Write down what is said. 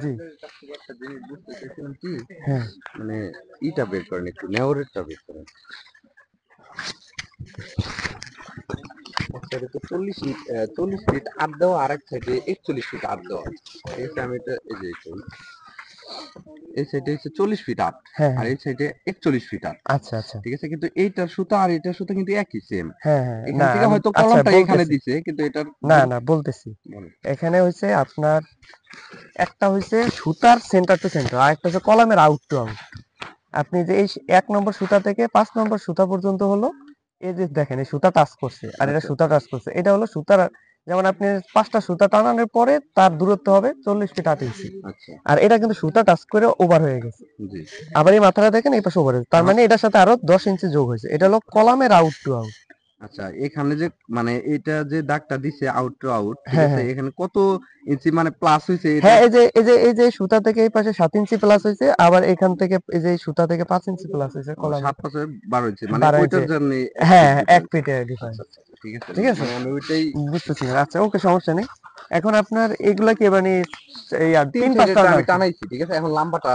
জি। একটা জিনিস বুঝতে চাইছিলাম কি, হ্যাঁ। মানে ইটা বের করেন, একটু নেওরেরটা বের করেন। একটা তো 40 ফিট আট দেওয়া, আর এক সাইডে 41 ফিট আট দেওয়া। ঠিক আছে, আমি এটা এই যে এই সাইডে হচ্ছে 40 ফিট আট, হ্যাঁ, আর হ্যাঁ। এই সাইডে 41 ফিট আট। আচ্ছা, আচ্ছা। ঠিক আছে, কিন্তু এইটার সুতা আর এটার সুতা কিন্তু একই সেম। হ্যাঁ, হ্যাঁ। এখান না থেকে আমি হয়তো আচ্ছা কলমটা এখানে বলতেছি। দিছে, কিন্তু এটার না, না বলতেছি। এখানে হইছে আপনার একটা হইছে সুতার সেন্টার টু সেন্টার, আরেকটা হচ্ছে কলামের আউট টু আউট। আপনি যে এই ১ নম্বর সুতা থেকে ৫ নম্বর সুতা পর্যন্ত হলো, এই যে দেখেন এই সুতা টাচ করছে আর এটা আচ্ছা সুতা টাচ করছে। এটা হলো সুতার, যেমন আপনি ৫ টা সুতা টানানোর পরে তার দূরত্ব হবে ৪০ ফিট ৮ ইঞ্চি। আচ্ছা। আর এটা কিন্তু সুতা টাচ করে ওভার হয়ে গেছে। জি। আবার এই মাথাটা দেখেন এই পাশে ওভার হয়েছে। তার মানে এটার সাথে আরো ১০ ইঞ্চি যোগ হয়েছে। এটা হলো কলামের আউট টু আউট। আচ্ছা, এখানে যে মানে এটা যে দাগটা দিছে আউট টু আউট, ঠিক হ্যাঁ, আছে, হ্যাঁ। এখানে কত ইঞ্চি মানে প্লাস হইছে এটা? হ্যাঁ, এই যে সুতা থেকে এই পাশে ৭ ইঞ্চি প্লাস হইছে। আবার এখান থেকে এই যে সুতা থেকে ৫ ইঞ্চি প্লাস হইছে ও কলামে। ৭ ৫ ১২ ইঞ্চি, মানে ১২ ইঞ্চি। ওইটার জন্য ১ হ্যাঁ, ফিট ১ ডিফারেন্স। ফিটের আচ্ছা, ডিফারেন্স। আচ্ছা, ঠিক আছে। ঠিক আছে? মানে আমি ওইটাই বুঝতেছি না। আচ্ছা ওকে, সমস্যা নেই। এখন আপনার এগুলা কি মানে এই আর ৩ ৩-৫ সাইডেরটা টা আমি নাকি? টানাইছি, ঠিক আছে? এখন লাম্বাটা